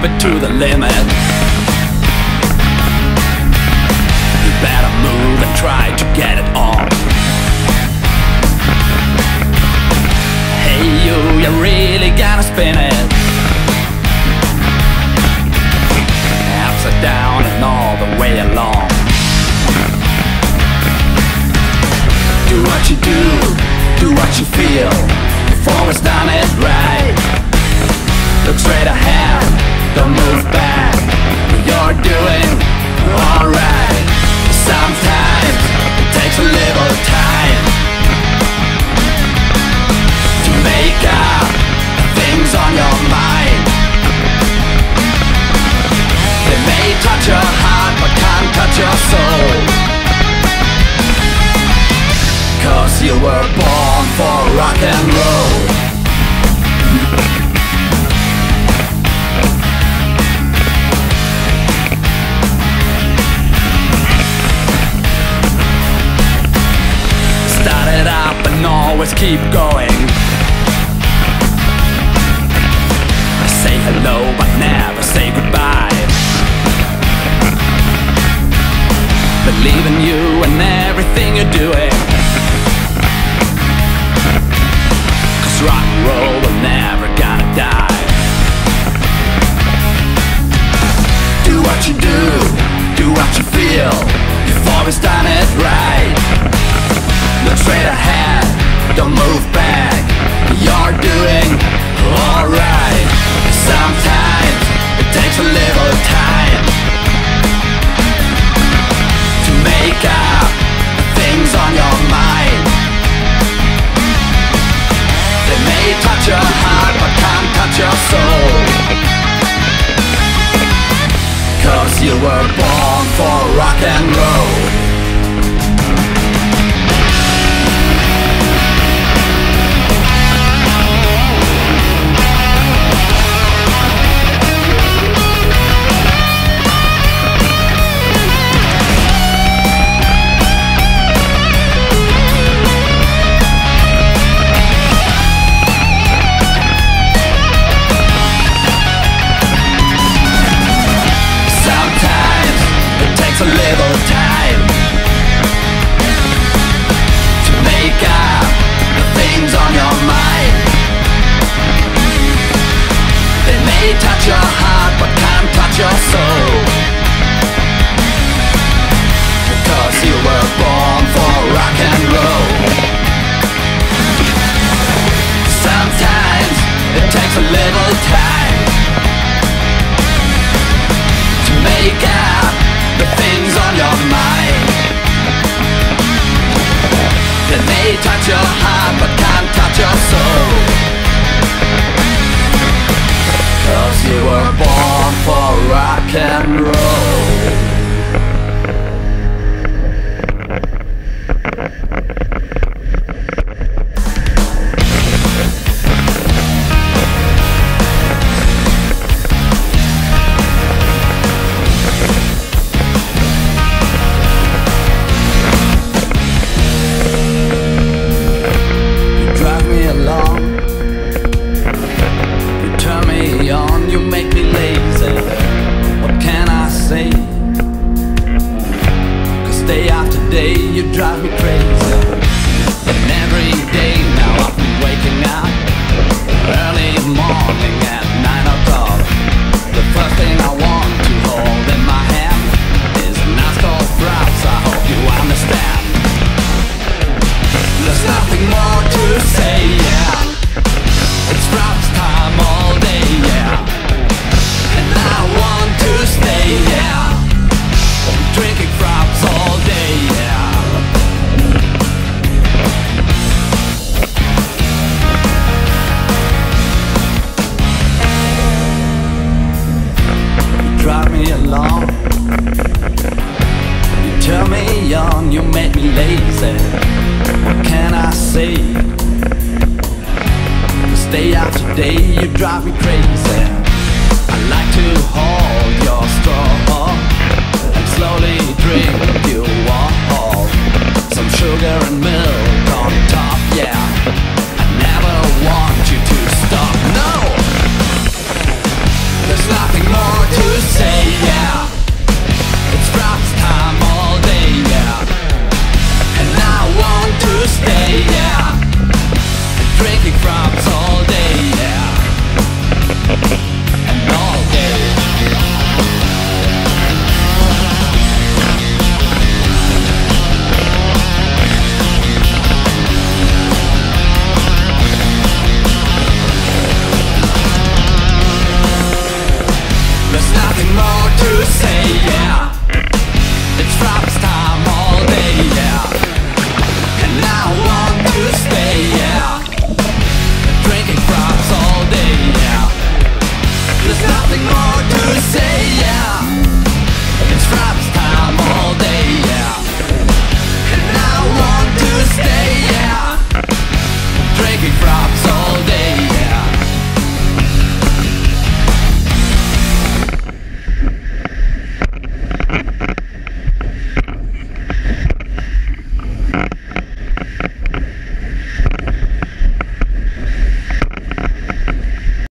it to the limit. You better move and try to get it on. Hey you're really gonna spin it upside down and all the way along. Do what you do what you feel. You've always done it right. Look straight ahead, don't move back. You're doing alright. Sometimes it takes a little time to make up things on your mind. They may touch your heart but can't touch your soul, 'cause you were born for rock and roll. Start it up and always keep going. Say hello but never say goodbye. Believe in you and everything you're doing, 'cause rock and roll will never gonna die. Do what you do what you feel. You've always done it right. Look straight ahead, don't move back. You're doing alright. Sometimes it takes a little time to make up things on your mind. They may touch your heart but can't touch your soul, 'cause you were born for rock and roll. A little time to make up the things on your mind. They may touch your heart but can't touch your soul, 'cause you were born for rock and roll. Sometimes it takes a little time to make up the things on your mind. They may touch your heart but can't touch your soul, 'cause you were born for rock and roll. Day after day you drive me crazy, and every day now I've been waking up early morning at 9 o'clock. The first thing I want to hold in my hand is a nice cold frost. I hope you understand. There's nothing more to say, yeah. It's frost time all day, yeah. And I want to stay, yeah. Drinking frogs all day, yeah. You drive me along, you turn me on, you make me lazy. What can I say? 'Cause day after day you drive me crazy. I like to hold your straw and slowly drink you all. Some sugar and milk on top, yeah. I never want you to stop, no. There's nothing more drops